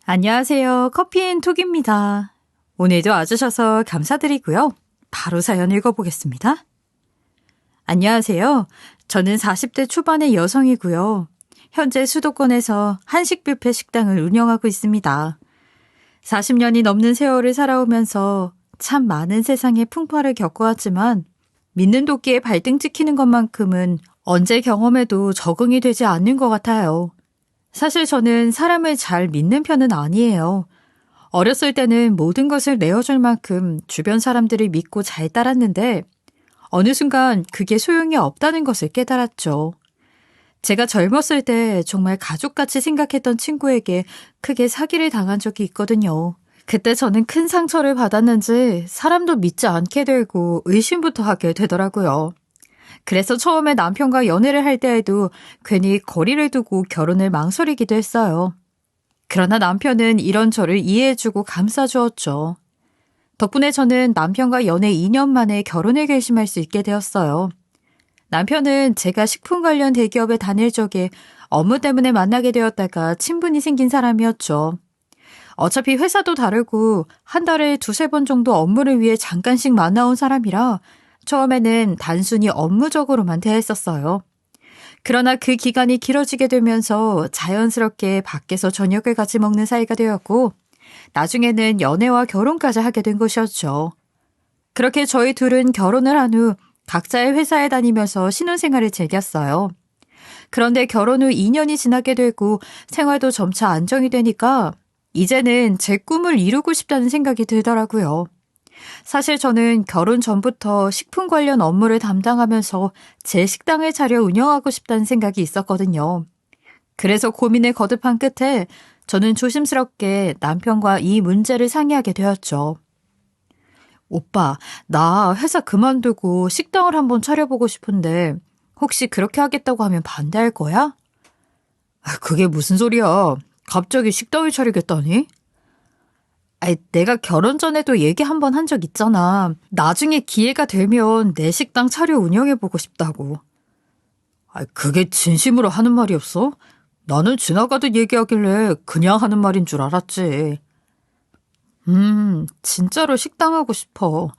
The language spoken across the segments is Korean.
안녕하세요. 커피앤톡입니다. 오늘도 와주셔서 감사드리고요. 바로 사연 읽어보겠습니다. 안녕하세요. 저는 40대 초반의 여성이고요. 현재 수도권에서 한식 뷔페 식당을 운영하고 있습니다. 40년이 넘는 세월을 살아오면서 참 많은 세상의 풍파를 겪어왔지만 믿는 도끼에 발등 찍히는 것만큼은 언제 경험해도 적응이 되지 않는 것 같아요. 사실 저는 사람을 잘 믿는 편은 아니에요. 어렸을 때는 모든 것을 내어줄 만큼 주변 사람들을 믿고 잘 따랐는데 어느 순간 그게 소용이 없다는 것을 깨달았죠. 제가 젊었을 때 정말 가족같이 생각했던 친구에게 크게 사기를 당한 적이 있거든요. 그때 저는 큰 상처를 받았는지 사람도 믿지 않게 되고 의심부터 하게 되더라고요. 그래서 처음에 남편과 연애를 할 때에도 괜히 거리를 두고 결혼을 망설이기도 했어요. 그러나 남편은 이런 저를 이해해주고 감싸주었죠. 덕분에 저는 남편과 연애 2년 만에 결혼을 결심할 수 있게 되었어요. 남편은 제가 식품 관련 대기업에 다닐 적에 업무 때문에 만나게 되었다가 친분이 생긴 사람이었죠. 어차피 회사도 다르고 한 달에 2-3번 정도 업무를 위해 잠깐씩 만나온 사람이라 처음에는 단순히 업무적으로만 대했었어요. 그러나 그 기간이 길어지게 되면서 자연스럽게 밖에서 저녁을 같이 먹는 사이가 되었고 나중에는 연애와 결혼까지 하게 된 것이었죠. 그렇게 저희 둘은 결혼을 한 후 각자의 회사에 다니면서 신혼생활을 즐겼어요. 그런데 결혼 후 2년이 지나게 되고 생활도 점차 안정이 되니까 이제는 제 꿈을 이루고 싶다는 생각이 들더라고요. 사실 저는 결혼 전부터 식품 관련 업무를 담당하면서 제 식당을 차려 운영하고 싶다는 생각이 있었거든요. 그래서 고민을 거듭한 끝에 저는 조심스럽게 남편과 이 문제를 상의하게 되었죠. 오빠, 나 회사 그만두고 식당을 한번 차려보고 싶은데 혹시 그렇게 하겠다고 하면 반대할 거야? 그게 무슨 소리야? 갑자기 식당을 차리겠다니? 내가 결혼 전에도 얘기 한 번 한 적 있잖아. 나중에 기회가 되면 내 식당 차려 운영해보고 싶다고. 그게 진심으로 하는 말이었어? 나는 지나가듯 얘기하길래 그냥 하는 말인 줄 알았지. 진짜로 식당 하고 싶어.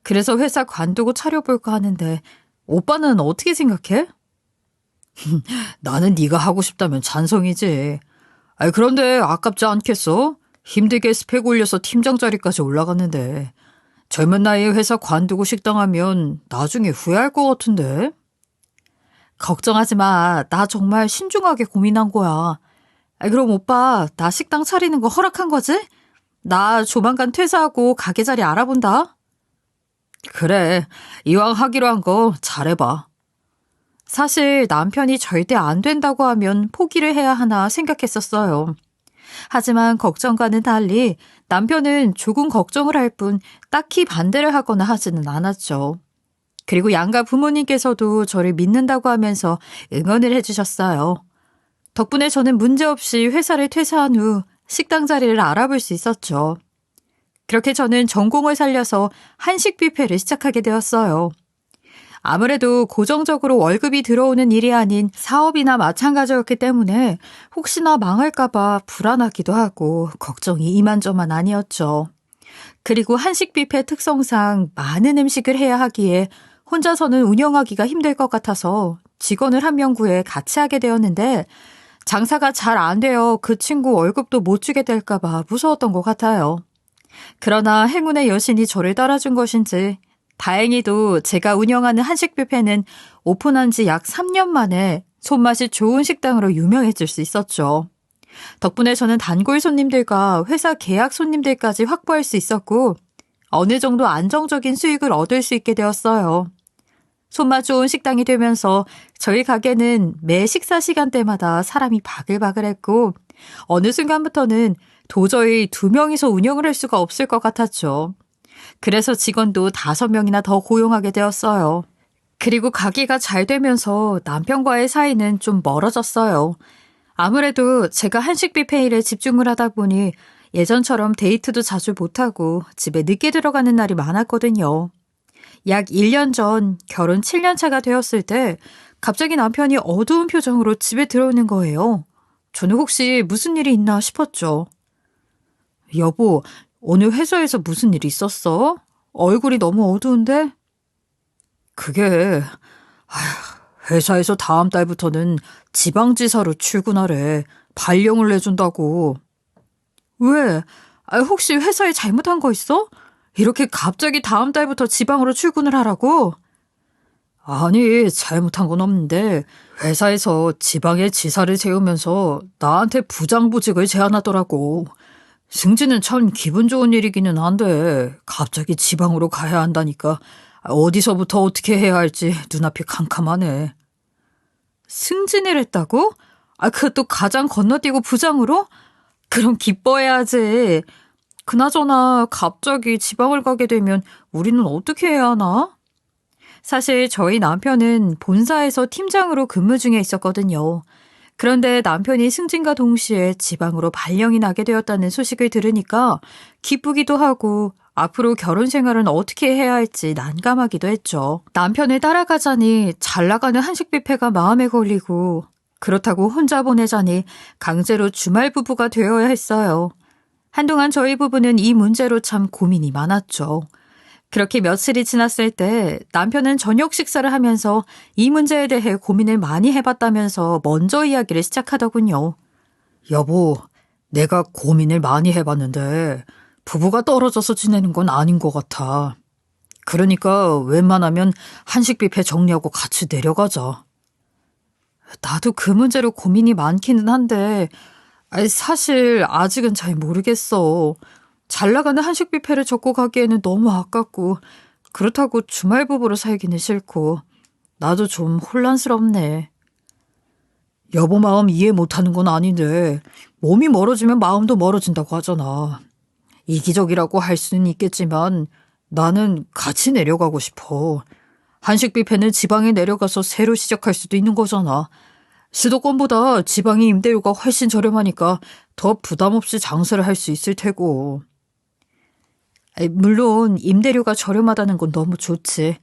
그래서 회사 관두고 차려볼까 하는데 오빠는 어떻게 생각해? 나는 네가 하고 싶다면 찬성이지. 그런데 아깝지 않겠어? 힘들게 스펙 올려서 팀장 자리까지 올라갔는데 젊은 나이에 회사 관두고 식당 하면 나중에 후회할 것 같은데? 걱정하지 마. 나 정말 신중하게 고민한 거야. 그럼 오빠 나 식당 차리는 거 허락한 거지? 나 조만간 퇴사하고 가게 자리 알아본다. 그래. 이왕 하기로 한 거 잘해봐. 사실 남편이 절대 안 된다고 하면 포기를 해야 하나 생각했었어요. 하지만 걱정과는 달리 남편은 조금 걱정을 할 뿐 딱히 반대를 하거나 하지는 않았죠. 그리고 양가 부모님께서도 저를 믿는다고 하면서 응원을 해주셨어요. 덕분에 저는 문제없이 회사를 퇴사한 후 식당 자리를 알아볼 수 있었죠. 그렇게 저는 전공을 살려서 한식 뷔페를 시작하게 되었어요. 아무래도 고정적으로 월급이 들어오는 일이 아닌 사업이나 마찬가지였기 때문에 혹시나 망할까봐 불안하기도 하고 걱정이 이만저만 아니었죠. 그리고 한식 뷔페 특성상 많은 음식을 해야 하기에 혼자서는 운영하기가 힘들 것 같아서 직원을 한 명 구해 같이 하게 되었는데 장사가 잘 안 되어 그 친구 월급도 못 주게 될까봐 무서웠던 것 같아요. 그러나 행운의 여신이 저를 따라준 것인지 다행히도 제가 운영하는 한식 뷔페는 오픈한 지 약 3년 만에 손맛이 좋은 식당으로 유명해질 수 있었죠. 덕분에 저는 단골 손님들과 회사 계약 손님들까지 확보할 수 있었고 어느 정도 안정적인 수익을 얻을 수 있게 되었어요. 손맛 좋은 식당이 되면서 저희 가게는 매 식사 시간대마다 사람이 바글바글했고 어느 순간부터는 도저히 2명이서 운영을 할 수가 없을 것 같았죠. 그래서 직원도 5명이나 더 고용하게 되었어요. 그리고 가게가 잘 되면서 남편과의 사이는 좀 멀어졌어요. 아무래도 제가 한식 뷔페 일에 집중을 하다 보니 예전처럼 데이트도 자주 못하고 집에 늦게 들어가는 날이 많았거든요. 약 1년 전 결혼 7년 차가 되었을 때 갑자기 남편이 어두운 표정으로 집에 들어오는 거예요. 저는 혹시 무슨 일이 있나 싶었죠. 여보, 오늘 회사에서 무슨 일 있었어? 얼굴이 너무 어두운데? 그게, 회사에서 다음 달부터는 지방지사로 출근하래. 발령을 내준다고. 왜? 혹시 회사에 잘못한 거 있어? 이렇게 갑자기 다음 달부터 지방으로 출근을 하라고? 아니, 잘못한 건 없는데 회사에서 지방에 지사를 세우면서 나한테 부장보직을 제안하더라고. 승진은 참 기분 좋은 일이기는 한데 갑자기 지방으로 가야 한다니까 어디서부터 어떻게 해야 할지 눈앞이 캄캄하네. 승진을 했다고? 그것도 가장 건너뛰고 부장으로? 그럼 기뻐해야지. 그나저나 갑자기 지방을 가게 되면 우리는 어떻게 해야 하나? 사실 저희 남편은 본사에서 팀장으로 근무 중에 있었거든요. 그런데 남편이 승진과 동시에 지방으로 발령이 나게 되었다는 소식을 들으니까 기쁘기도 하고 앞으로 결혼 생활은 어떻게 해야 할지 난감하기도 했죠. 남편을 따라가자니 잘 나가는 한식 뷔페가 마음에 걸리고 그렇다고 혼자 보내자니 강제로 주말 부부가 되어야 했어요. 한동안 저희 부부는 이 문제로 참 고민이 많았죠. 그렇게 며칠이 지났을 때 남편은 저녁 식사를 하면서 이 문제에 대해 고민을 많이 해봤다면서 먼저 이야기를 시작하더군요. 여보, 내가 고민을 많이 해봤는데 부부가 떨어져서 지내는 건 아닌 것 같아. 그러니까 웬만하면 한식 뷔페 정리하고 같이 내려가자. 나도 그 문제로 고민이 많기는 한데 사실 아직은 잘 모르겠어. 잘 나가는 한식 뷔페를 접고 가기에는 너무 아깝고 그렇다고 주말 부부로 살기는 싫고 나도 좀 혼란스럽네. 여보 마음 이해 못하는 건 아닌데 몸이 멀어지면 마음도 멀어진다고 하잖아. 이기적이라고 할 수는 있겠지만 나는 같이 내려가고 싶어. 한식 뷔페는 지방에 내려가서 새로 시작할 수도 있는 거잖아. 수도권보다 지방의 임대료가 훨씬 저렴하니까 더 부담 없이 장사를 할 수 있을 테고. 물론 임대료가 저렴하다는 건 너무 좋지.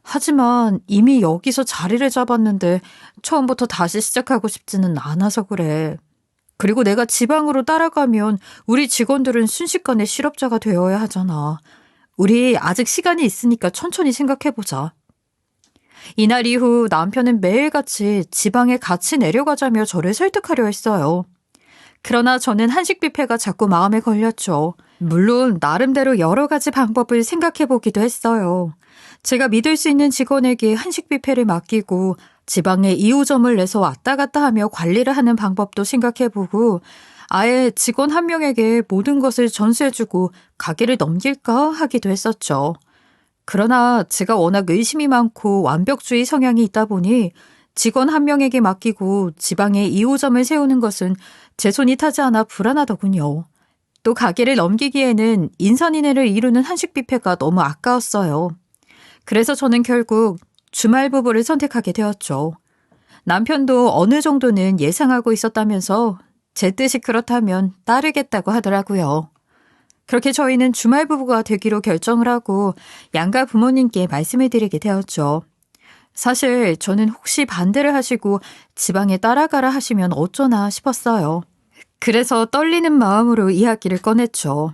하지만 이미 여기서 자리를 잡았는데 처음부터 다시 시작하고 싶지는 않아서 그래. 그리고 내가 지방으로 따라가면 우리 직원들은 순식간에 실업자가 되어야 하잖아. 우리 아직 시간이 있으니까 천천히 생각해보자. 이날 이후 남편은 매일같이 지방에 같이 내려가자며 저를 설득하려 했어요. 그러나 저는 한식 뷔페가 자꾸 마음에 걸렸죠. 물론 나름대로 여러 가지 방법을 생각해보기도 했어요. 제가 믿을 수 있는 직원에게 한식 뷔페를 맡기고 지방에 2호점을 내서 왔다 갔다 하며 관리를 하는 방법도 생각해보고 아예 직원 한 명에게 모든 것을 전수해주고 가게를 넘길까 하기도 했었죠. 그러나 제가 워낙 의심이 많고 완벽주의 성향이 있다 보니 직원 한 명에게 맡기고 지방에 2호점을 세우는 것은 제 손이 타지 않아 불안하더군요. 또 가게를 넘기기에는 인선인해를 이루는 한식 뷔페가 너무 아까웠어요. 그래서 저는 결국 주말 부부를 선택하게 되었죠. 남편도 어느 정도는 예상하고 있었다면서 제 뜻이 그렇다면 따르겠다고 하더라고요. 그렇게 저희는 주말 부부가 되기로 결정을 하고 양가 부모님께 말씀을 드리게 되었죠. 사실 저는 혹시 반대를 하시고 지방에 따라가라 하시면 어쩌나 싶었어요. 그래서 떨리는 마음으로 이야기를 꺼냈죠.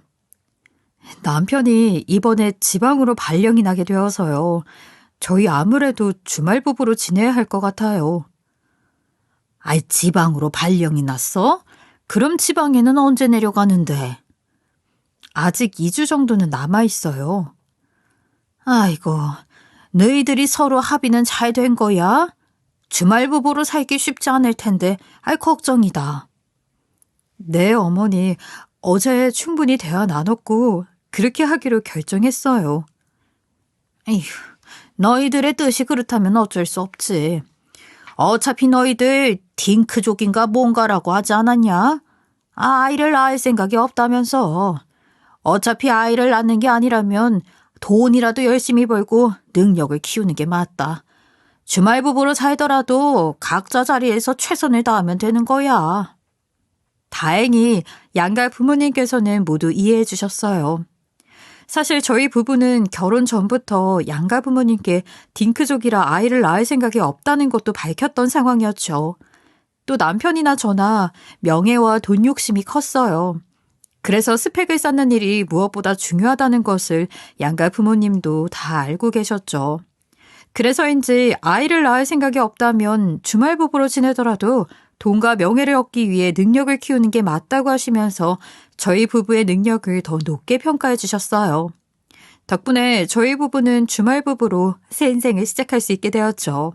남편이 이번에 지방으로 발령이 나게 되어서요. 저희 아무래도 주말 부부로 지내야 할 것 같아요. 지방으로 발령이 났어? 그럼 지방에는 언제 내려가는데? 아직 2주 정도는 남아있어요. 아이고, 너희들이 서로 합의는 잘 된 거야? 주말 부부로 살기 쉽지 않을 텐데, 걱정이다. 네, 어머니. 어제 충분히 대화 나눴고 그렇게 하기로 결정했어요. 에휴, 너희들의 뜻이 그렇다면 어쩔 수 없지. 어차피 너희들 딩크족인가 뭔가라고 하지 않았냐? 아이를 낳을 생각이 없다면서. 어차피 아이를 낳는 게 아니라면 돈이라도 열심히 벌고 능력을 키우는 게 맞다. 주말 부부로 살더라도 각자 자리에서 최선을 다하면 되는 거야. 다행히 양가 부모님께서는 모두 이해해 주셨어요. 사실 저희 부부는 결혼 전부터 양가 부모님께 딩크족이라 아이를 낳을 생각이 없다는 것도 밝혔던 상황이었죠. 또 남편이나 저나 명예와 돈 욕심이 컸어요. 그래서 스펙을 쌓는 일이 무엇보다 중요하다는 것을 양가 부모님도 다 알고 계셨죠. 그래서인지 아이를 낳을 생각이 없다면 주말 부부로 지내더라도 돈과 명예를 얻기 위해 능력을 키우는 게 맞다고 하시면서 저희 부부의 능력을 더 높게 평가해 주셨어요. 덕분에 저희 부부는 주말 부부로 새 인생을 시작할 수 있게 되었죠.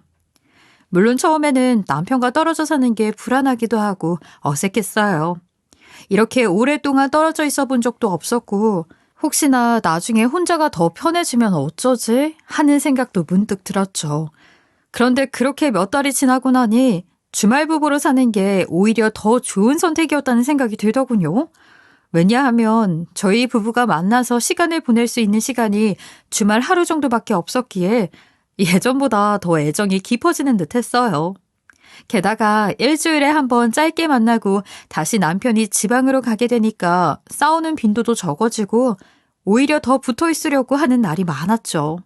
물론 처음에는 남편과 떨어져 사는 게 불안하기도 하고 어색했어요. 이렇게 오랫동안 떨어져 있어 본 적도 없었고 혹시나 나중에 혼자가 더 편해지면 어쩌지? 하는 생각도 문득 들었죠. 그런데 그렇게 몇 달이 지나고 나니 주말 부부로 사는 게 오히려 더 좋은 선택이었다는 생각이 들더군요. 왜냐하면 저희 부부가 만나서 시간을 보낼 수 있는 시간이 주말 하루 정도밖에 없었기에 예전보다 더 애정이 깊어지는 듯 했어요. 게다가 일주일에 한 번 짧게 만나고 다시 남편이 지방으로 가게 되니까 싸우는 빈도도 적어지고 오히려 더 붙어 있으려고 하는 날이 많았죠.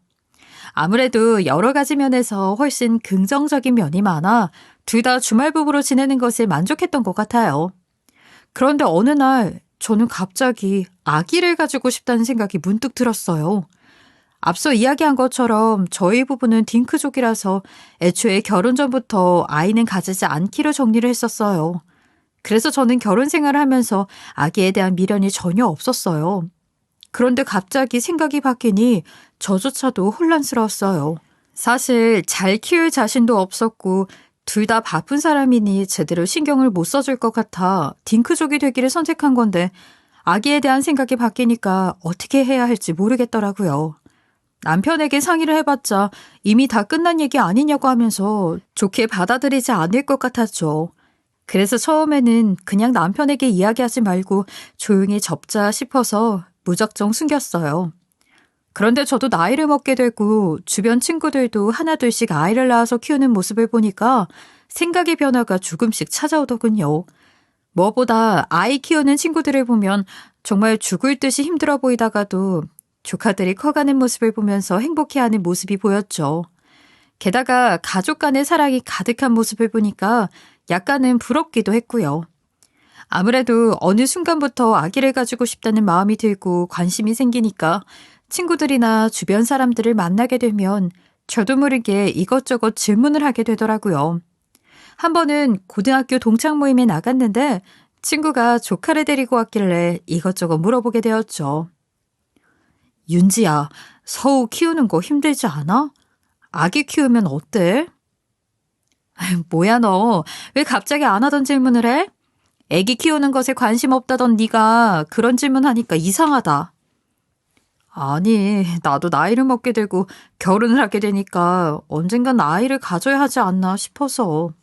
아무래도 여러 가지 면에서 훨씬 긍정적인 면이 많아 둘 다 주말 부부로 지내는 것에 만족했던 것 같아요. 그런데 어느 날 저는 갑자기 아기를 가지고 싶다는 생각이 문득 들었어요. 앞서 이야기한 것처럼 저희 부부는 딩크족이라서 애초에 결혼 전부터 아이는 가지지 않기로 정리를 했었어요. 그래서 저는 결혼 생활을 하면서 아기에 대한 미련이 전혀 없었어요. 그런데 갑자기 생각이 바뀌니 저조차도 혼란스러웠어요. 사실 잘 키울 자신도 없었고 둘 다 바쁜 사람이니 제대로 신경을 못 써줄 것 같아 딩크족이 되기를 선택한 건데 아기에 대한 생각이 바뀌니까 어떻게 해야 할지 모르겠더라고요. 남편에게 상의를 해봤자 이미 다 끝난 얘기 아니냐고 하면서 좋게 받아들이지 않을 것 같았죠. 그래서 처음에는 그냥 남편에게 이야기하지 말고 조용히 접자 싶어서 무작정 숨겼어요. 그런데 저도 나이를 먹게 되고 주변 친구들도 하나둘씩 아이를 낳아서 키우는 모습을 보니까 생각의 변화가 조금씩 찾아오더군요. 무엇보다 아이 키우는 친구들을 보면 정말 죽을 듯이 힘들어 보이다가도 조카들이 커가는 모습을 보면서 행복해하는 모습이 보였죠. 게다가 가족 간의 사랑이 가득한 모습을 보니까 약간은 부럽기도 했고요. 아무래도 어느 순간부터 아기를 가지고 싶다는 마음이 들고 관심이 생기니까 친구들이나 주변 사람들을 만나게 되면 저도 모르게 이것저것 질문을 하게 되더라고요. 한 번은 고등학교 동창 모임에 나갔는데 친구가 조카를 데리고 왔길래 이것저것 물어보게 되었죠. 윤지야, 서우 키우는 거 힘들지 않아? 아기 키우면 어때? 뭐야 너, 왜 갑자기 안 하던 질문을 해? 애기 키우는 것에 관심 없다던 네가 그런 질문하니까 이상하다. 아니, 나도 나이를 먹게 되고 결혼을 하게 되니까 언젠간 아이를 가져야 하지 않나 싶어서.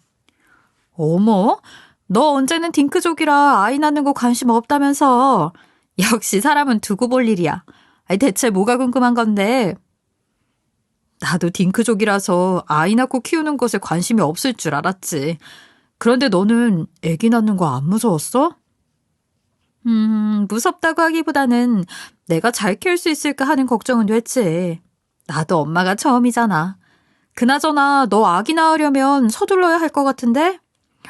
어머, 너 언제는 딩크족이라 아이 낳는 거 관심 없다면서. 역시 사람은 두고 볼 일이야. 대체 뭐가 궁금한 건데? 나도 딩크족이라서 아이 낳고 키우는 것에 관심이 없을 줄 알았지. 그런데 너는 아기 낳는 거 안 무서웠어? 무섭다고 하기보다는 내가 잘 키울 수 있을까 하는 걱정은 됐지. 나도 엄마가 처음이잖아. 그나저나 너 아기 낳으려면 서둘러야 할 것 같은데?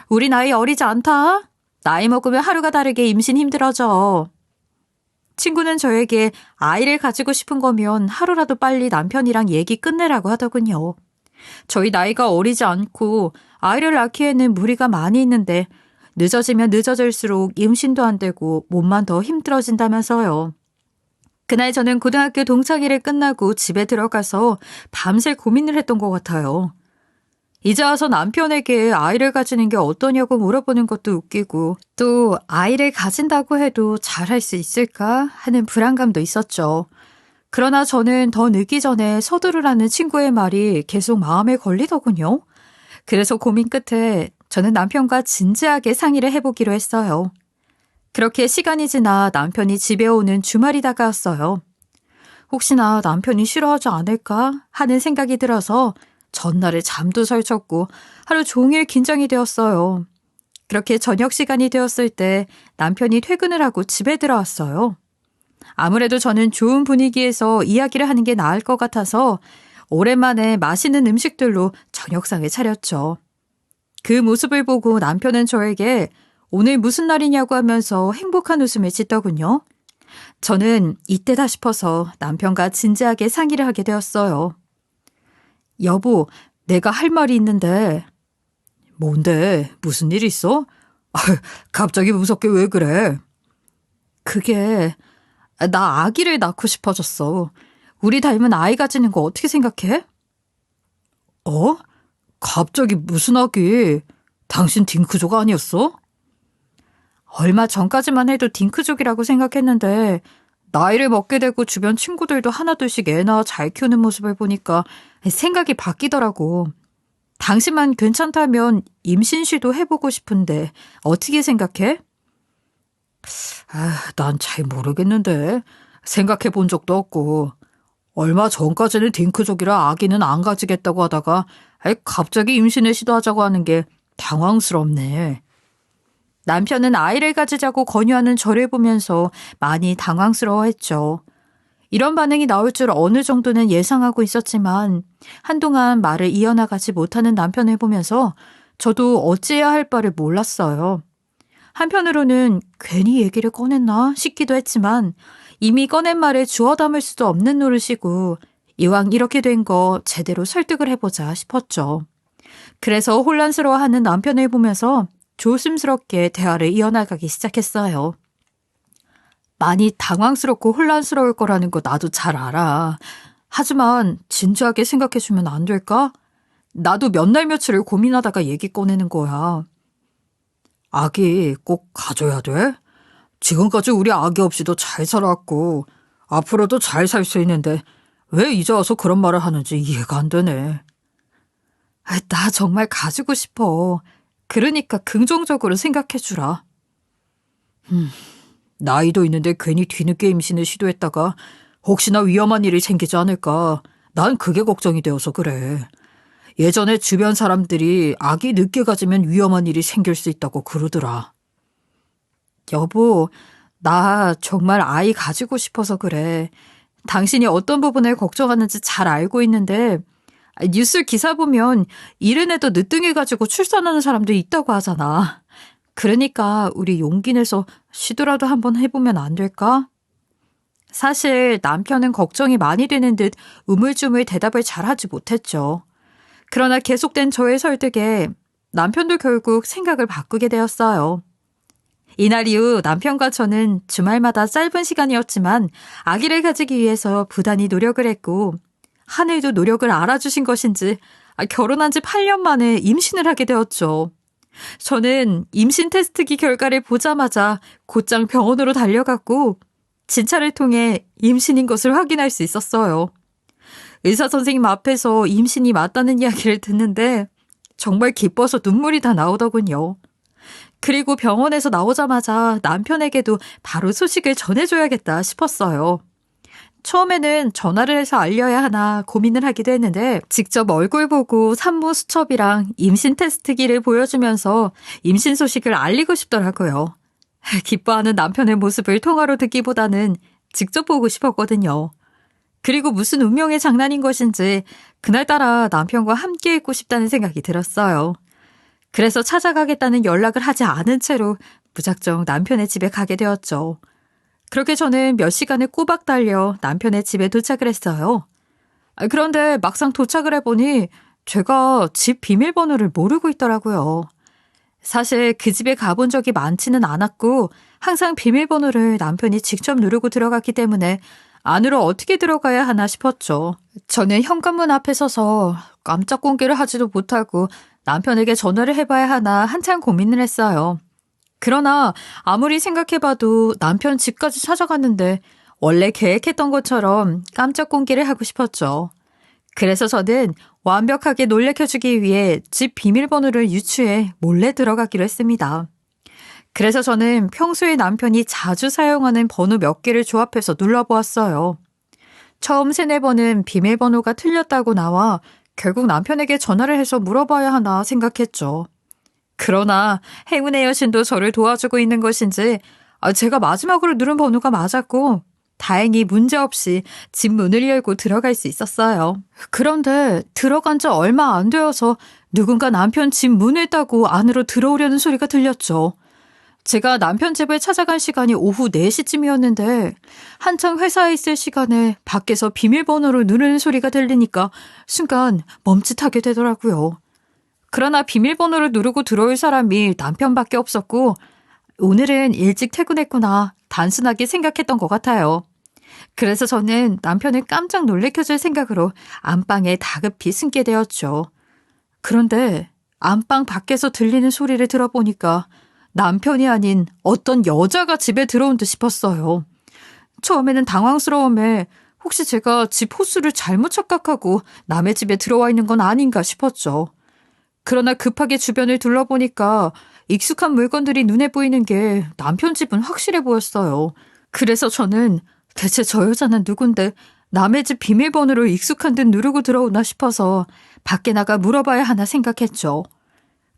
우리 나이 어리지 않다? 나이 먹으면 하루가 다르게 임신 힘들어져. 친구는 저에게 아이를 가지고 싶은 거면 하루라도 빨리 남편이랑 얘기 끝내라고 하더군요. 저희 나이가 어리지 않고 아이를 낳기에는 무리가 많이 있는데 늦어지면 늦어질수록 임신도 안 되고 몸만 더 힘들어진다면서요. 그날 저는 고등학교 동창회를 끝나고 집에 들어가서 밤새 고민을 했던 것 같아요. 이제 와서 남편에게 아이를 가지는 게 어떠냐고 물어보는 것도 웃기고 또 아이를 가진다고 해도 잘할 수 있을까 하는 불안감도 있었죠. 그러나 저는 더 늦기 전에 서두르라는 친구의 말이 계속 마음에 걸리더군요. 그래서 고민 끝에 저는 남편과 진지하게 상의를 해보기로 했어요. 그렇게 시간이 지나 남편이 집에 오는 주말이 다가왔어요. 혹시나 남편이 싫어하지 않을까 하는 생각이 들어서 전날에 잠도 설쳤고 하루 종일 긴장이 되었어요. 그렇게 저녁 시간이 되었을 때 남편이 퇴근을 하고 집에 들어왔어요. 아무래도 저는 좋은 분위기에서 이야기를 하는 게 나을 것 같아서 오랜만에 맛있는 음식들로 저녁상을 차렸죠. 그 모습을 보고 남편은 저에게 오늘 무슨 날이냐고 하면서 행복한 웃음을 짓더군요. 저는 이때다 싶어서 남편과 진지하게 상의를 하게 되었어요. 여보, 내가 할 말이 있는데. 뭔데? 무슨 일 있어? 갑자기 무섭게 왜 그래? 그게 나 아기를 낳고 싶어졌어. 우리 닮은 아이 가지는 거 어떻게 생각해? 어? 갑자기 무슨 아기? 당신 딩크족 아니었어? 얼마 전까지만 해도 딩크족이라고 생각했는데 나이를 먹게 되고 주변 친구들도 하나둘씩 애 낳아 잘 키우는 모습을 보니까 생각이 바뀌더라고. 당신만 괜찮다면 임신 시도 해보고 싶은데 어떻게 생각해? 난 잘 모르겠는데. 생각해 본 적도 없고. 얼마 전까지는 딩크족이라 아기는 안 가지겠다고 하다가 갑자기 임신을 시도하자고 하는 게 당황스럽네. 남편은 아이를 가지자고 권유하는 저를 보면서 많이 당황스러워했죠. 이런 반응이 나올 줄 어느 정도는 예상하고 있었지만 한동안 말을 이어나가지 못하는 남편을 보면서 저도 어찌해야 할 바를 몰랐어요. 한편으로는 괜히 얘기를 꺼냈나 싶기도 했지만 이미 꺼낸 말에 주워 담을 수도 없는 노릇이고 이왕 이렇게 된 거 제대로 설득을 해보자 싶었죠. 그래서 혼란스러워하는 남편을 보면서 조심스럽게 대화를 이어나가기 시작했어요. 많이 당황스럽고 혼란스러울 거라는 거 나도 잘 알아. 하지만 진지하게 생각해주면 안 될까? 나도 몇 날 며칠을 고민하다가 얘기 꺼내는 거야. 아기 꼭 가져야 돼? 지금까지 우리 아기 없이도 잘 살아왔고 앞으로도 잘 살 수 있는데 왜 이제 와서 그런 말을 하는지 이해가 안 되네. 나 정말 가지고 싶어. 그러니까 긍정적으로 생각해주라. 나이도 있는데 괜히 뒤늦게 임신을 시도했다가 혹시나 위험한 일이 생기지 않을까. 난 그게 걱정이 되어서 그래. 예전에 주변 사람들이 아기 늦게 가지면 위험한 일이 생길 수 있다고 그러더라. 여보, 나 정말 아이 가지고 싶어서 그래. 당신이 어떤 부분을 걱정하는지 잘 알고 있는데 뉴스 기사 보면 이른 애도 늦둥이 가지고 출산하는 사람도 있다고 하잖아. 그러니까 우리 용기 내서 시도라도 한번 해보면 안 될까? 사실 남편은 걱정이 많이 되는 듯 우물쭈물 대답을 잘하지 못했죠. 그러나 계속된 저의 설득에 남편도 결국 생각을 바꾸게 되었어요. 이날 이후 남편과 저는 주말마다 짧은 시간이었지만 아기를 가지기 위해서 부단히 노력을 했고 하늘도 노력을 알아주신 것인지 결혼한 지 8년 만에 임신을 하게 되었죠. 저는 임신 테스트기 결과를 보자마자 곧장 병원으로 달려갔고 진찰을 통해 임신인 것을 확인할 수 있었어요. 의사 선생님 앞에서 임신이 맞다는 이야기를 듣는데 정말 기뻐서 눈물이 다 나오더군요. 그리고 병원에서 나오자마자 남편에게도 바로 소식을 전해줘야겠다 싶었어요. 처음에는 전화를 해서 알려야 하나 고민을 하기도 했는데 직접 얼굴 보고 산모 수첩이랑 임신 테스트기를 보여주면서 임신 소식을 알리고 싶더라고요. 기뻐하는 남편의 모습을 통화로 듣기보다는 직접 보고 싶었거든요. 그리고 무슨 운명의 장난인 것인지 그날따라 남편과 함께 있고 싶다는 생각이 들었어요. 그래서 찾아가겠다는 연락을 하지 않은 채로 무작정 남편의 집에 가게 되었죠. 그렇게 저는 몇 시간을 꼬박 달려 남편의 집에 도착을 했어요. 그런데 막상 도착을 해보니 제가 집 비밀번호를 모르고 있더라고요. 사실 그 집에 가본 적이 많지는 않았고 항상 비밀번호를 남편이 직접 누르고 들어갔기 때문에 안으로 어떻게 들어가야 하나 싶었죠. 저는 현관문 앞에 서서 깜짝 공개를 하지도 못하고 남편에게 전화를 해봐야 하나 한참 고민을 했어요. 그러나 아무리 생각해봐도 남편 집까지 찾아갔는데 원래 계획했던 것처럼 깜짝 공개를 하고 싶었죠. 그래서 저는 완벽하게 놀래켜주기 위해 집 비밀번호를 유추해 몰래 들어가기로 했습니다. 그래서 저는 평소에 남편이 자주 사용하는 번호 몇 개를 조합해서 눌러보았어요. 처음 3-4번은 비밀번호가 틀렸다고 나와 결국 남편에게 전화를 해서 물어봐야 하나 생각했죠. 그러나 행운의 여신도 저를 도와주고 있는 것인지 제가 마지막으로 누른 번호가 맞았고 다행히 문제없이 집 문을 열고 들어갈 수 있었어요. 그런데 들어간 지 얼마 안 되어서 누군가 남편 집 문을 따고 안으로 들어오려는 소리가 들렸죠. 제가 남편 집을 찾아간 시간이 오후 4시쯤이었는데 한창 회사에 있을 시간에 밖에서 비밀번호를 누르는 소리가 들리니까 순간 멈칫하게 되더라고요. 그러나 비밀번호를 누르고 들어올 사람이 남편밖에 없었고 오늘은 일찍 퇴근했구나 단순하게 생각했던 것 같아요. 그래서 저는 남편을 깜짝 놀래켜줄 생각으로 안방에 다급히 숨게 되었죠. 그런데 안방 밖에서 들리는 소리를 들어보니까 남편이 아닌 어떤 여자가 집에 들어온 듯 싶었어요. 처음에는 당황스러움에 혹시 제가 집 호수를 잘못 착각하고 남의 집에 들어와 있는 건 아닌가 싶었죠. 그러나 급하게 주변을 둘러보니까 익숙한 물건들이 눈에 보이는 게 남편 집은 확실해 보였어요. 그래서 저는 대체 저 여자는 누군데 남의 집 비밀번호를 익숙한 듯 누르고 들어오나 싶어서 밖에 나가 물어봐야 하나 생각했죠.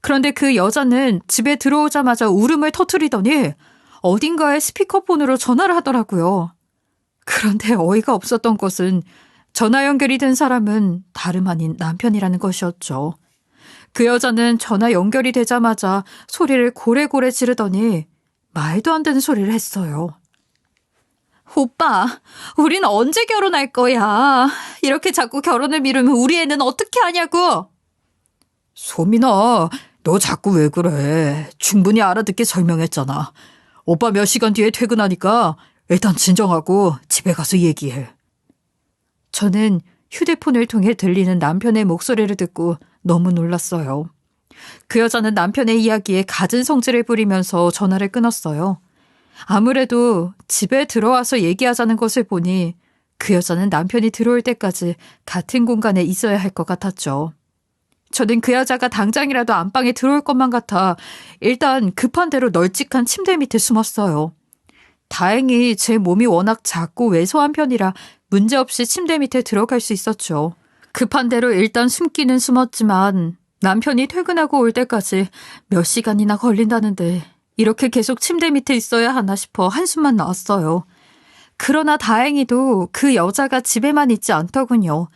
그런데 그 여자는 집에 들어오자마자 울음을 터뜨리더니 어딘가에 스피커폰으로 전화를 하더라고요. 그런데 어이가 없었던 것은 전화 연결이 된 사람은 다름 아닌 남편이라는 것이었죠. 그 여자는 전화 연결이 되자마자 소리를 고래고래 지르더니 말도 안 되는 소리를 했어요. 오빠, 우린 언제 결혼할 거야? 이렇게 자꾸 결혼을 미루면 우리 애는 어떻게 하냐고? 소민아, 너 자꾸 왜 그래? 충분히 알아듣게 설명했잖아. 오빠 몇 시간 뒤에 퇴근하니까 일단 진정하고 집에 가서 얘기해. 저는 휴대폰을 통해 들리는 남편의 목소리를 듣고 너무 놀랐어요. 그 여자는 남편의 이야기에 갖은 성질을 부리면서 전화를 끊었어요. 아무래도 집에 들어와서 얘기하자는 것을 보니 그 여자는 남편이 들어올 때까지 같은 공간에 있어야 할 것 같았죠. 저는 그 여자가 당장이라도 안방에 들어올 것만 같아 일단 급한 대로 널찍한 침대 밑에 숨었어요. 다행히 제 몸이 워낙 작고 왜소한 편이라 문제없이 침대 밑에 들어갈 수 있었죠. 급한 대로 일단 숨기는 숨었지만 남편이 퇴근하고 올 때까지 몇 시간이나 걸린다는데 이렇게 계속 침대 밑에 있어야 하나 싶어 한숨만 나왔어요. 그러나 다행히도 그 여자가 집에만 있지 않더군요.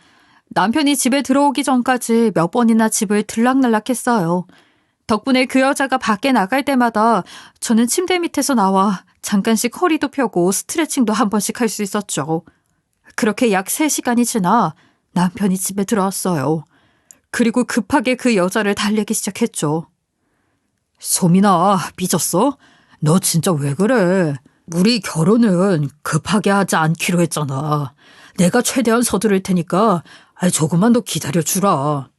남편이 집에 들어오기 전까지 몇 번이나 집을 들락날락했어요. 덕분에 그 여자가 밖에 나갈 때마다 저는 침대 밑에서 나와 잠깐씩 허리도 펴고 스트레칭도 한 번씩 할 수 있었죠. 그렇게 약 3시간이 지나 남편이 집에 들어왔어요. 그리고 급하게 그 여자를 달래기 시작했죠. 소민아, 삐졌어? 너 진짜 왜 그래? 우리 결혼은 급하게 하지 않기로 했잖아. 내가 최대한 서두를 테니까 조금만 더 기다려주라.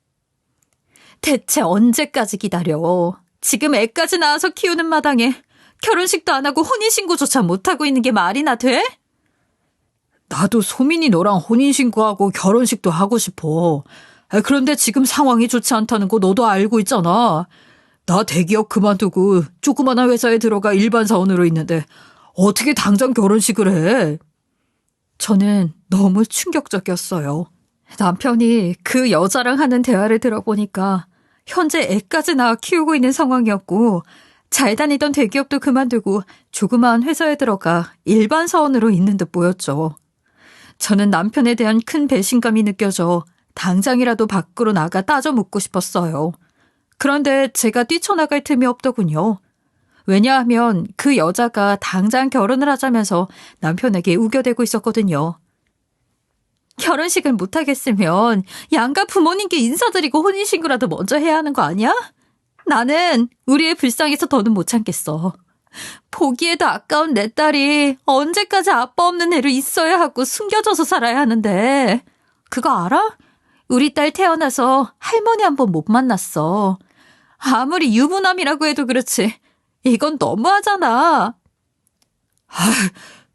대체 언제까지 기다려? 지금 애까지 낳아서 키우는 마당에 결혼식도 안 하고 혼인신고조차 못하고 있는 게 말이나 돼? 나도 소민이 너랑 혼인신고하고 결혼식도 하고 싶어. 그런데 지금 상황이 좋지 않다는 거 너도 알고 있잖아. 나 대기업 그만두고 조그마한 회사에 들어가 일반 사원으로 있는데 어떻게 당장 결혼식을 해? 저는 너무 충격적이었어요. 남편이 그 여자랑 하는 대화를 들어보니까 현재 애까지 낳아 키우고 있는 상황이었고 잘 다니던 대기업도 그만두고 조그마한 회사에 들어가 일반 사원으로 있는 듯 보였죠. 저는 남편에 대한 큰 배신감이 느껴져 당장이라도 밖으로 나가 따져 묻고 싶었어요. 그런데 제가 뛰쳐나갈 틈이 없더군요. 왜냐하면 그 여자가 당장 결혼을 하자면서 남편에게 우겨대고 있었거든요. 결혼식을 못하겠으면 양가 부모님께 인사드리고 혼인신고라도 먼저 해야 하는 거 아니야? 나는 우리의 불쌍해서 더는 못 참겠어. 보기에도 아까운 내 딸이 언제까지 아빠 없는 애로 있어야 하고 숨겨져서 살아야 하는데 그거 알아? 우리 딸 태어나서 할머니 한 번 못 만났어. 아무리 유부남이라고 해도 그렇지 이건 너무하잖아.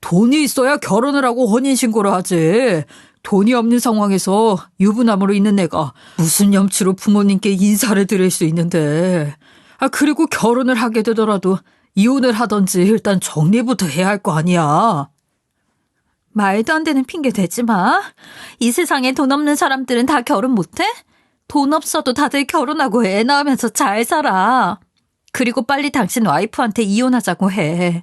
돈이 있어야 결혼을 하고 혼인신고를 하지. 돈이 없는 상황에서 유부남으로 있는 애가 무슨 염치로 부모님께 인사를 드릴 수 있는데. 그리고 결혼을 하게 되더라도 이혼을 하던지 일단 정리부터 해야 할 거 아니야. 말도 안 되는 핑계 대지 마. 이 세상에 돈 없는 사람들은 다 결혼 못해? 돈 없어도 다들 결혼하고 애 낳으면서 잘 살아. 그리고 빨리 당신 와이프한테 이혼하자고 해.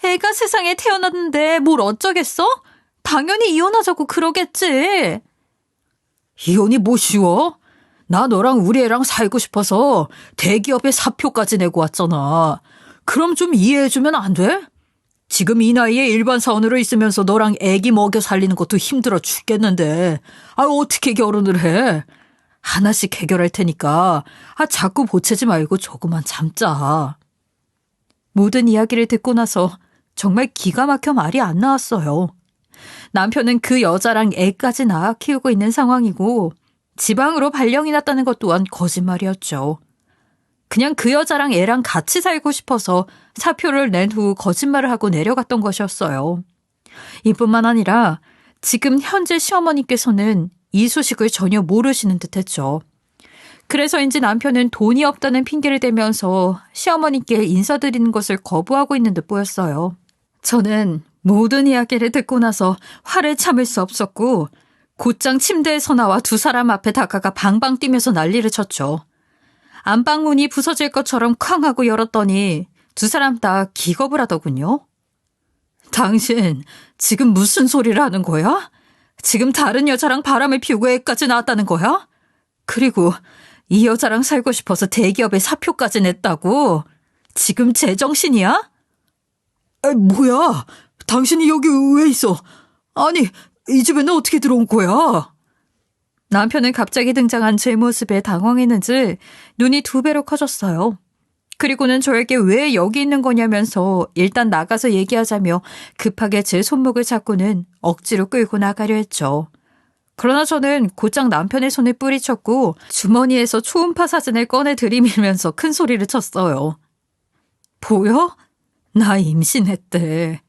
애가 세상에 태어났는데 뭘 어쩌겠어? 당연히 이혼하자고 그러겠지. 이혼이 뭐 쉬워? 나 너랑 우리 애랑 살고 싶어서 대기업에 사표까지 내고 왔잖아. 그럼 좀 이해해주면 안 돼? 지금 이 나이에 일반 사원으로 있으면서 너랑 애기 먹여 살리는 것도 힘들어 죽겠는데 어떻게 결혼을 해? 하나씩 해결할 테니까 자꾸 보채지 말고 조금만 참자. 모든 이야기를 듣고 나서 정말 기가 막혀 말이 안 나왔어요. 남편은 그 여자랑 애까지 낳아 키우고 있는 상황이고 지방으로 발령이 났다는 것 또한 거짓말이었죠. 그냥 그 여자랑 애랑 같이 살고 싶어서 사표를 낸 후 거짓말을 하고 내려갔던 것이었어요. 이뿐만 아니라 지금 현재 시어머니께서는 이 소식을 전혀 모르시는 듯했죠. 그래서인지 남편은 돈이 없다는 핑계를 대면서 시어머니께 인사드리는 것을 거부하고 있는 듯 보였어요. 저는 모든 이야기를 듣고 나서 화를 참을 수 없었고 곧장 침대에서 나와 두 사람 앞에 다가가 방방 뛰면서 난리를 쳤죠. 안방문이 부서질 것처럼 쾅 하고 열었더니 두 사람 다 기겁을 하더군요. 당신 지금 무슨 소리를 하는 거야? 지금 다른 여자랑 바람을 피우고 애까지 낳았다는 거야? 그리고 이 여자랑 살고 싶어서 대기업에 사표까지 냈다고? 지금 제정신이야? 뭐야? 당신이 여기 왜 있어? 아니, 이 집에는 어떻게 들어온 거야? 남편은 갑자기 등장한 제 모습에 당황했는지 눈이 두 배로 커졌어요. 그리고는 저에게 왜 여기 있는 거냐면서 일단 나가서 얘기하자며 급하게 제 손목을 잡고는 억지로 끌고 나가려 했죠. 그러나 저는 곧장 남편의 손을 뿌리쳤고 주머니에서 초음파 사진을 꺼내 들이밀면서 큰 소리를 쳤어요. 보여? 나 임신했대.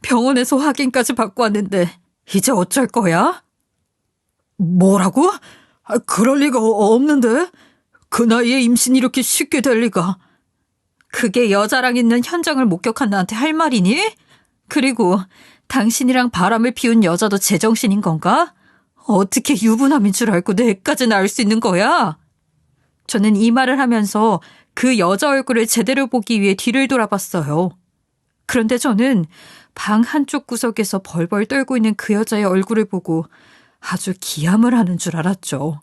병원에서 확인까지 받고 왔는데 이제 어쩔 거야? 뭐라고? 그럴 리가 없는데? 그 나이에 임신이 이렇게 쉽게 될 리가. 그게 여자랑 있는 현장을 목격한 나한테 할 말이니? 그리고 당신이랑 바람을 피운 여자도 제정신인 건가? 어떻게 유부남인 줄 알고 내까지 낳을 수 있는 거야? 저는 이 말을 하면서 그 여자 얼굴을 제대로 보기 위해 뒤를 돌아봤어요. 그런데 저는 방 한쪽 구석에서 벌벌 떨고 있는 그 여자의 얼굴을 보고 아주 기함을 하는 줄 알았죠.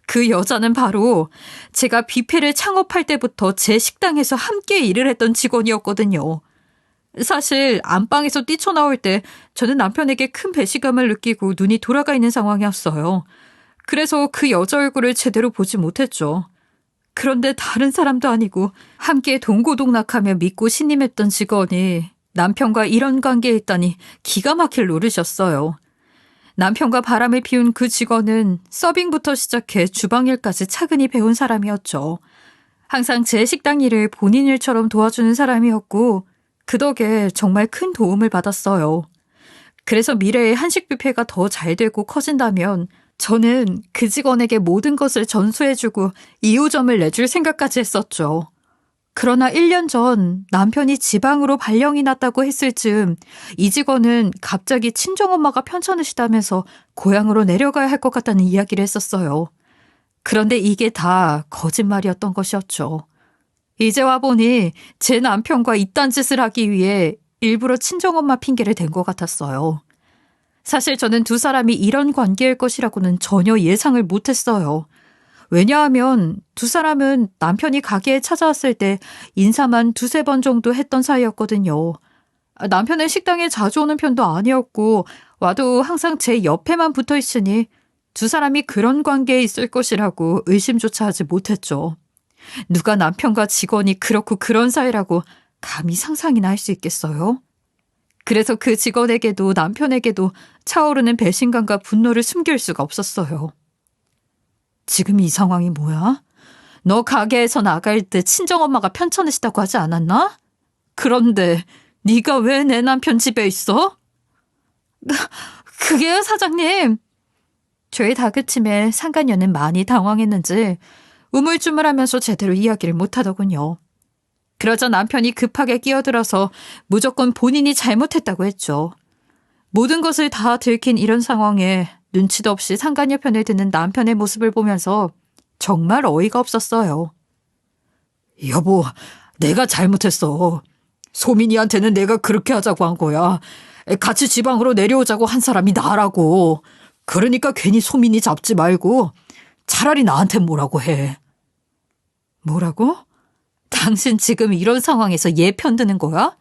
그 여자는 바로 제가 뷔페를 창업할 때부터 제 식당에서 함께 일을 했던 직원이었거든요. 사실 안방에서 뛰쳐나올 때 저는 남편에게 큰 배신감을 느끼고 눈이 돌아가 있는 상황이었어요. 그래서 그 여자 얼굴을 제대로 보지 못했죠. 그런데 다른 사람도 아니고 함께 동고동락하며 믿고 신임했던 직원이 남편과 이런 관계에 있다니 기가 막힐 노릇이었어요. 남편과 바람을 피운 그 직원은 서빙부터 시작해 주방일까지 차근히 배운 사람이었죠. 항상 제 식당 일을 본인 일처럼 도와주는 사람이었고 그 덕에 정말 큰 도움을 받았어요. 그래서 미래에 한식 뷔페가 더 잘 되고 커진다면 저는 그 직원에게 모든 것을 전수해주고 2호점을 내줄 생각까지 했었죠. 그러나 1년 전 남편이 지방으로 발령이 났다고 했을 즈음 이 직원은 갑자기 친정엄마가 편찮으시다면서 고향으로 내려가야 할 것 같다는 이야기를 했었어요. 그런데 이게 다 거짓말이었던 것이었죠. 이제 와보니 제 남편과 이딴 짓을 하기 위해 일부러 친정엄마 핑계를 댄 것 같았어요. 사실 저는 두 사람이 이런 관계일 것이라고는 전혀 예상을 못했어요. 왜냐하면 두 사람은 남편이 가게에 찾아왔을 때 인사만 두세 번 정도 했던 사이였거든요. 남편은 식당에 자주 오는 편도 아니었고 와도 항상 제 옆에만 붙어 있으니 두 사람이 그런 관계에 있을 것이라고 의심조차 하지 못했죠. 누가 남편과 직원이 그렇고 그런 사이라고 감히 상상이나 할 수 있겠어요? 그래서 그 직원에게도 남편에게도 차오르는 배신감과 분노를 숨길 수가 없었어요. 지금 이 상황이 뭐야? 너 가게에서 나갈 때 친정엄마가 편찮으시다고 하지 않았나? 그런데 네가 왜 내 남편 집에 있어? 그게요, 사장님. 저의 다그침에 상간녀는 많이 당황했는지 우물쭈물하면서 제대로 이야기를 못하더군요. 그러자 남편이 급하게 끼어들어서 무조건 본인이 잘못했다고 했죠. 모든 것을 다 들킨 이런 상황에 눈치도 없이 상간녀 편을 드는 남편의 모습을 보면서 정말 어이가 없었어요. 여보, 내가 잘못했어. 소민이한테는 내가 그렇게 하자고 한 거야. 같이 지방으로 내려오자고 한 사람이 나라고. 그러니까 괜히 소민이 잡지 말고 차라리 나한테 뭐라고 해. 뭐라고? 당신 지금 이런 상황에서 얘 편드는 거야?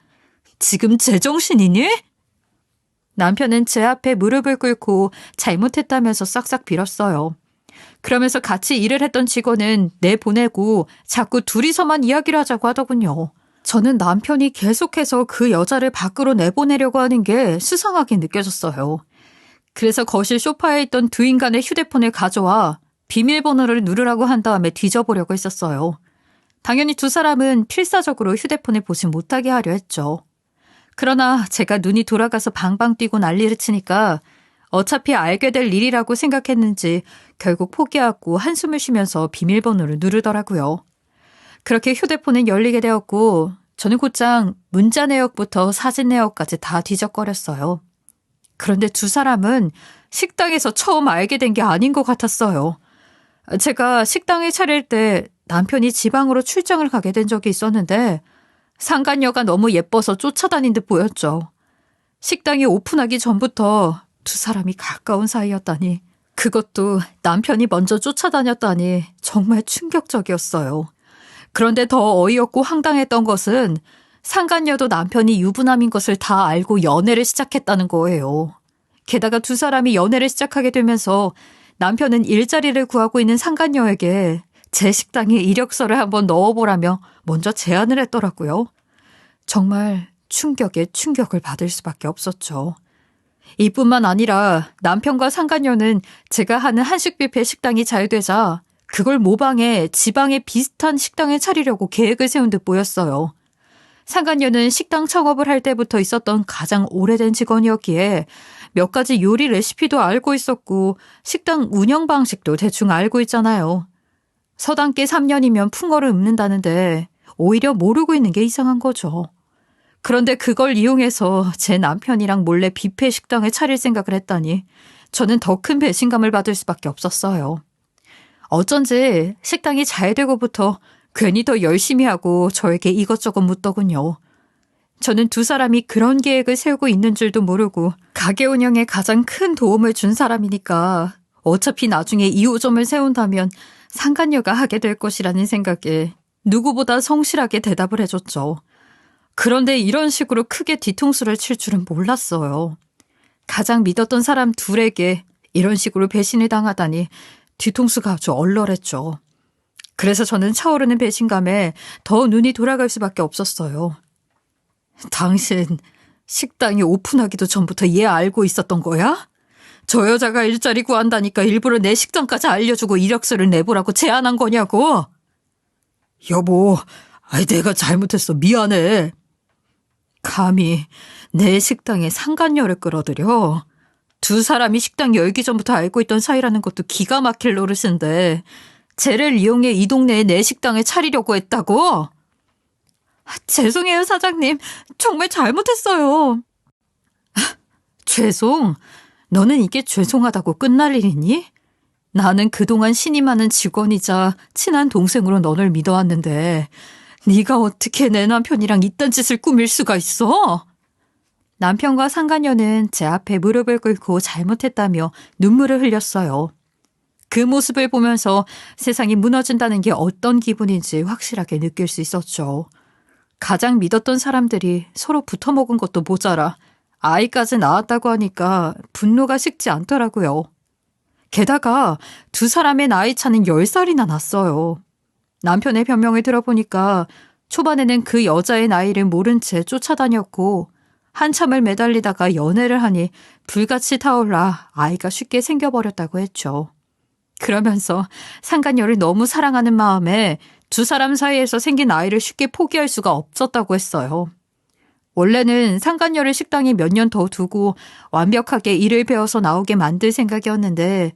지금 제정신이니? 남편은 제 앞에 무릎을 꿇고 잘못했다면서 싹싹 빌었어요. 그러면서 같이 일을 했던 직원은 내보내고 자꾸 둘이서만 이야기를 하자고 하더군요. 저는 남편이 계속해서 그 여자를 밖으로 내보내려고 하는 게 수상하게 느껴졌어요. 그래서 거실 소파에 있던 두 인간의 휴대폰을 가져와 비밀번호를 누르라고 한 다음에 뒤져보려고 했었어요. 당연히 두 사람은 필사적으로 휴대폰을 보지 못하게 하려 했죠. 그러나 제가 눈이 돌아가서 방방 뛰고 난리를 치니까 어차피 알게 될 일이라고 생각했는지 결국 포기하고 한숨을 쉬면서 비밀번호를 누르더라고요. 그렇게 휴대폰은 열리게 되었고 저는 곧장 문자 내역부터 사진 내역까지 다 뒤적거렸어요. 그런데 두 사람은 식당에서 처음 알게 된 게 아닌 것 같았어요. 제가 식당을 차릴 때 남편이 지방으로 출장을 가게 된 적이 있었는데 상간녀가 너무 예뻐서 쫓아다닌 듯 보였죠. 식당이 오픈하기 전부터 두 사람이 가까운 사이였다니, 그것도 남편이 먼저 쫓아다녔다니 정말 충격적이었어요. 그런데 더 어이없고 황당했던 것은 상간녀도 남편이 유부남인 것을 다 알고 연애를 시작했다는 거예요. 게다가 두 사람이 연애를 시작하게 되면서 남편은 일자리를 구하고 있는 상간녀에게 제 식당에 이력서를 한번 넣어보라며 먼저 제안을 했더라고요. 정말 충격에 충격을 받을 수밖에 없었죠. 이뿐만 아니라 남편과 상간녀는 제가 하는 한식 뷔페 식당이 잘 되자 그걸 모방해 지방에 비슷한 식당을 차리려고 계획을 세운 듯 보였어요. 상간녀는 식당 창업을 할 때부터 있었던 가장 오래된 직원이었기에 몇 가지 요리 레시피도 알고 있었고 식당 운영 방식도 대충 알고 있잖아요. 서당계 3년이면 풍어를 읊는다는데 오히려 모르고 있는 게 이상한 거죠. 그런데 그걸 이용해서 제 남편이랑 몰래 뷔페 식당을 차릴 생각을 했다니 저는 더 큰 배신감을 받을 수밖에 없었어요. 어쩐지 식당이 잘 되고부터 괜히 더 열심히 하고 저에게 이것저것 묻더군요. 저는 두 사람이 그런 계획을 세우고 있는 줄도 모르고 가게 운영에 가장 큰 도움을 준 사람이니까 어차피 나중에 2호점을 세운다면 상간녀가 하게 될 것이라는 생각에 누구보다 성실하게 대답을 해줬죠. 그런데 이런 식으로 크게 뒤통수를 칠 줄은 몰랐어요. 가장 믿었던 사람 둘에게 이런 식으로 배신을 당하다니 뒤통수가 아주 얼얼했죠. 그래서 저는 차오르는 배신감에 더 눈이 돌아갈 수밖에 없었어요. 당신 식당이 오픈하기도 전부터 얘 알고 있었던 거야? 저 여자가 일자리 구한다니까 일부러 내 식당까지 알려주고 이력서를 내보라고 제안한 거냐고? 여보, 내가 잘못했어. 미안해. 감히 내 식당에 상간녀를 끌어들여? 두 사람이 식당 열기 전부터 알고 있던 사이라는 것도 기가 막힐 노릇인데 쟤를 이용해 이 동네에 내 식당을 차리려고 했다고? 죄송해요, 사장님. 정말 잘못했어요. 죄송? 너는 이게 죄송하다고 끝날 일이니? 나는 그동안 신이 많은 직원이자 친한 동생으로 너를 믿어왔는데 네가 어떻게 내 남편이랑 이딴 짓을 꾸밀 수가 있어? 남편과 상간녀는 제 앞에 무릎을 꿇고 잘못했다며 눈물을 흘렸어요. 그 모습을 보면서 세상이 무너진다는 게 어떤 기분인지 확실하게 느낄 수 있었죠. 가장 믿었던 사람들이 서로 붙어먹은 것도 모자라 아이까지 낳았다고 하니까 분노가 식지 않더라고요. 게다가 두 사람의 나이 차는 10살이나 났어요. 남편의 변명을 들어보니까 초반에는 그 여자의 나이를 모른 채 쫓아다녔고 한참을 매달리다가 연애를 하니 불같이 타올라 아이가 쉽게 생겨버렸다고 했죠. 그러면서 상간녀를 너무 사랑하는 마음에 두 사람 사이에서 생긴 아이를 쉽게 포기할 수가 없었다고 했어요. 원래는 상간녀를 식당에 몇 년 더 두고 완벽하게 일을 배워서 나오게 만들 생각이었는데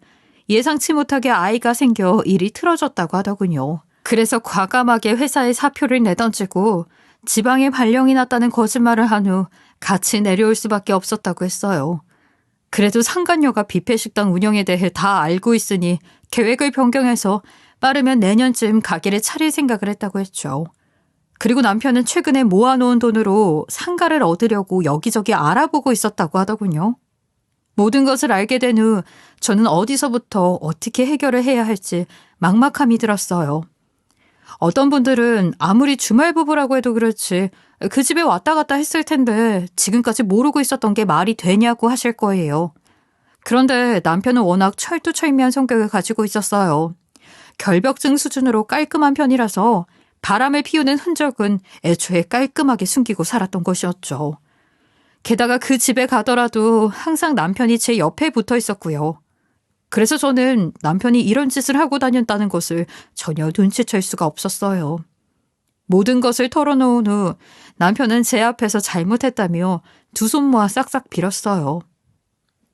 예상치 못하게 아이가 생겨 일이 틀어졌다고 하더군요. 그래서 과감하게 회사에 사표를 내던지고 지방에 발령이 났다는 거짓말을 한 후 같이 내려올 수밖에 없었다고 했어요. 그래도 상간녀가 뷔페 식당 운영에 대해 다 알고 있으니 계획을 변경해서 빠르면 내년쯤 가게를 차릴 생각을 했다고 했죠. 그리고 남편은 최근에 모아놓은 돈으로 상가를 얻으려고 여기저기 알아보고 있었다고 하더군요. 모든 것을 알게 된 후 저는 어디서부터 어떻게 해결을 해야 할지 막막함이 들었어요. 어떤 분들은 아무리 주말 부부라고 해도 그렇지 그 집에 왔다 갔다 했을 텐데 지금까지 모르고 있었던 게 말이 되냐고 하실 거예요. 그런데 남편은 워낙 철두철미한 성격을 가지고 있었어요. 결벽증 수준으로 깔끔한 편이라서 바람을 피우는 흔적은 애초에 깔끔하게 숨기고 살았던 것이었죠. 게다가 그 집에 가더라도 항상 남편이 제 옆에 붙어 있었고요. 그래서 저는 남편이 이런 짓을 하고 다녔다는 것을 전혀 눈치챌 수가 없었어요. 모든 것을 털어놓은 후 남편은 제 앞에서 잘못했다며 두 손 모아 싹싹 빌었어요.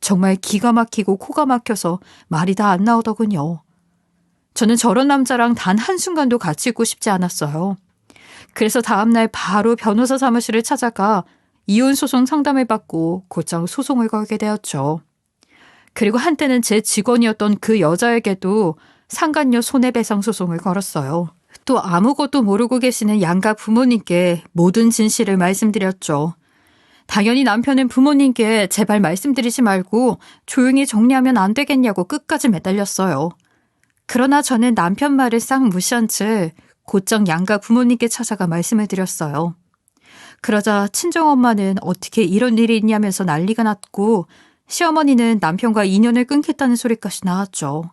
정말 기가 막히고 코가 막혀서 말이 다 안 나오더군요. 저는 저런 남자랑 단 한순간도 같이 있고 싶지 않았어요. 그래서 다음날 바로 변호사 사무실을 찾아가 이혼소송 상담을 받고 곧장 소송을 걸게 되었죠. 그리고 한때는 제 직원이었던 그 여자에게도 상간녀 손해배상 소송을 걸었어요. 또 아무것도 모르고 계시는 양가 부모님께 모든 진실을 말씀드렸죠. 당연히 남편은 부모님께 제발 말씀드리지 말고 조용히 정리하면 안 되겠냐고 끝까지 매달렸어요. 그러나 저는 남편 말을 싹 무시한 채 곧장 양가 부모님께 찾아가 말씀을 드렸어요. 그러자 친정엄마는 어떻게 이런 일이 있냐면서 난리가 났고 시어머니는 남편과 인연을 끊겠다는 소리까지 나왔죠.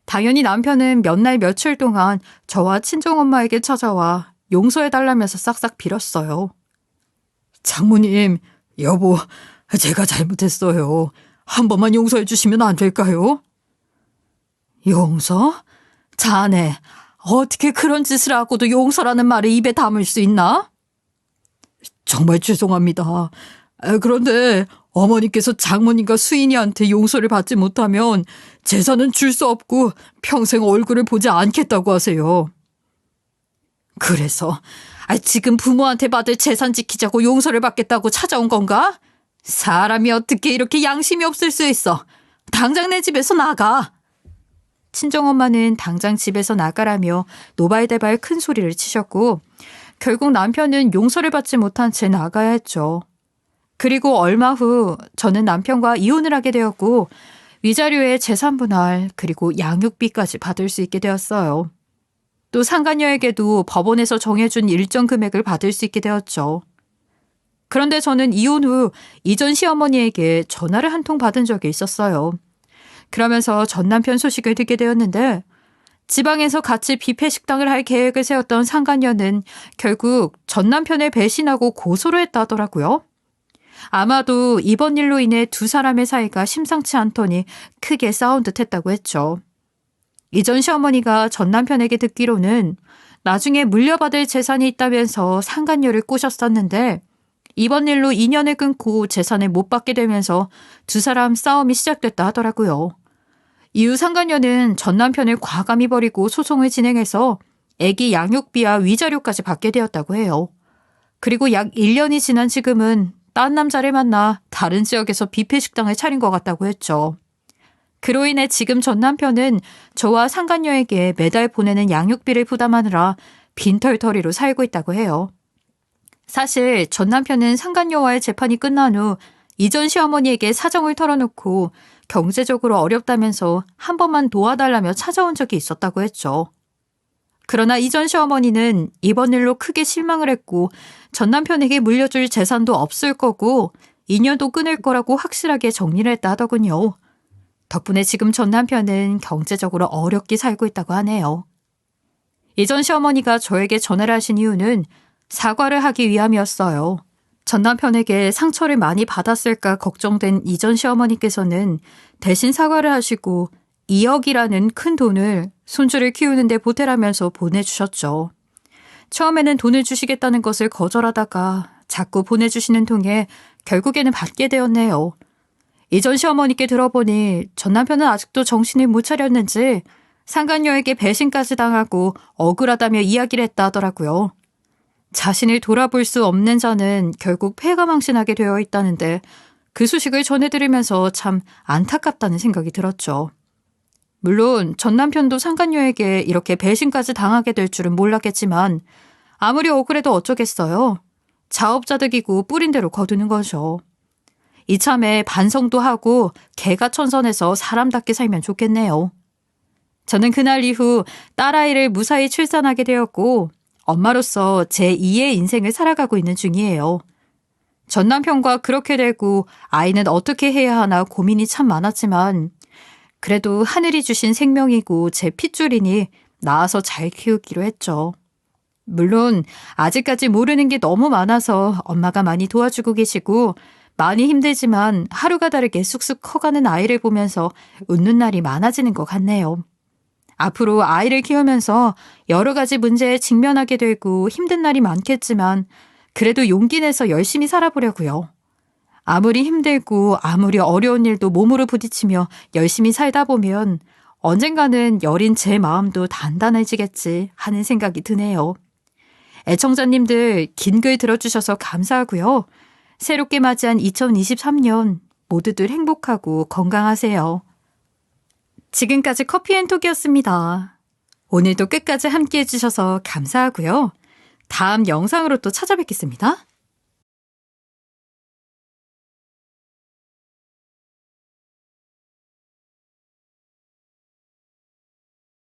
당연히 남편은 몇 날 며칠 동안 저와 친정엄마에게 찾아와 용서해달라면서 싹싹 빌었어요. 장모님, 여보, 제가 잘못했어요. 한 번만 용서해 주시면 안 될까요? 용서? 자네, 어떻게 그런 짓을 하고도 용서라는 말을 입에 담을 수 있나? 정말 죄송합니다. 그런데 어머니께서 장모님과 수인이한테 용서를 받지 못하면 재산은 줄 수 없고 평생 얼굴을 보지 않겠다고 하세요. 그래서 지금 부모한테 받을 재산 지키자고 용서를 받겠다고 찾아온 건가? 사람이 어떻게 이렇게 양심이 없을 수 있어. 당장 내 집에서 나가. 친정엄마는 당장 집에서 나가라며 노발대발 큰 소리를 치셨고 결국 남편은 용서를 받지 못한 채 나가야 했죠. 그리고 얼마 후 저는 남편과 이혼을 하게 되었고 위자료의 재산 분할 그리고 양육비까지 받을 수 있게 되었어요. 또 상간녀에게도 법원에서 정해준 일정 금액을 받을 수 있게 되었죠. 그런데 저는 이혼 후 이전 시어머니에게 전화를 한 통 받은 적이 있었어요. 그러면서 전 남편 소식을 듣게 되었는데 지방에서 같이 뷔페 식당을 할 계획을 세웠던 상간녀는 결국 전 남편을 배신하고 고소를 했다 하더라고요. 아마도 이번 일로 인해 두 사람의 사이가 심상치 않더니 크게 싸운 듯 했다고 했죠. 이전 시어머니가 전 남편에게 듣기로는 나중에 물려받을 재산이 있다면서 상간녀를 꼬셨었는데 이번 일로 인연을 끊고 재산을 못 받게 되면서 두 사람 싸움이 시작됐다 하더라고요. 이후 상간녀는 전 남편을 과감히 버리고 소송을 진행해서 아기 양육비와 위자료까지 받게 되었다고 해요. 그리고 약 1년이 지난 지금은 딴 남자를 만나 다른 지역에서 뷔페 식당을 차린 것 같다고 했죠. 그로 인해 지금 전 남편은 저와 상간녀에게 매달 보내는 양육비를 부담하느라 빈털터리로 살고 있다고 해요. 사실 전 남편은 상간녀와의 재판이 끝난 후 이전 시어머니에게 사정을 털어놓고 경제적으로 어렵다면서 한 번만 도와달라며 찾아온 적이 있었다고 했죠. 그러나 이전 시어머니는 이번 일로 크게 실망을 했고 전 남편에게 물려줄 재산도 없을 거고 인연도 끊을 거라고 확실하게 정리를 했다 하더군요. 덕분에 지금 전 남편은 경제적으로 어렵게 살고 있다고 하네요. 이전 시어머니가 저에게 전화를 하신 이유는 사과를 하기 위함이었어요. 전 남편에게 상처를 많이 받았을까 걱정된 이전 시어머니께서는 대신 사과를 하시고 2억이라는 큰 돈을 손주를 키우는데 보태라면서 보내주셨죠. 처음에는 돈을 주시겠다는 것을 거절하다가 자꾸 보내주시는 통에 결국에는 받게 되었네요. 이전 시어머니께 들어보니 전 남편은 아직도 정신을 못 차렸는지 상간녀에게 배신까지 당하고 억울하다며 이야기를 했다 하더라고요. 자신을 돌아볼 수 없는 자는 결국 패가망신하게 되어 있다는데 그 소식을 전해드리면서 참 안타깝다는 생각이 들었죠. 물론 전 남편도 상간녀에게 이렇게 배신까지 당하게 될 줄은 몰랐겠지만 아무리 억울해도 어쩌겠어요. 자업자득이고 뿌린 대로 거두는 거죠. 이참에 반성도 하고 개가천선해서 사람답게 살면 좋겠네요. 저는 그날 이후 딸아이를 무사히 출산하게 되었고 엄마로서 제2의 인생을 살아가고 있는 중이에요. 전 남편과 그렇게 되고 아이는 어떻게 해야 하나 고민이 참 많았지만 그래도 하늘이 주신 생명이고 제 핏줄이니 낳아서 잘 키우기로 했죠. 물론 아직까지 모르는 게 너무 많아서 엄마가 많이 도와주고 계시고 많이 힘들지만 하루가 다르게 쑥쑥 커가는 아이를 보면서 웃는 날이 많아지는 것 같네요. 앞으로 아이를 키우면서 여러 가지 문제에 직면하게 되고 힘든 날이 많겠지만 그래도 용기 내서 열심히 살아보려고요. 아무리 힘들고 아무리 어려운 일도 몸으로 부딪히며 열심히 살다 보면 언젠가는 여린 제 마음도 단단해지겠지 하는 생각이 드네요. 애청자님들 긴 글 들어주셔서 감사하고요. 새롭게 맞이한 2023년 모두들 행복하고 건강하세요. 지금까지 커피앤톡이었습니다. 오늘도 끝까지 함께 해주셔서 감사하고요. 다음 영상으로 또 찾아뵙겠습니다.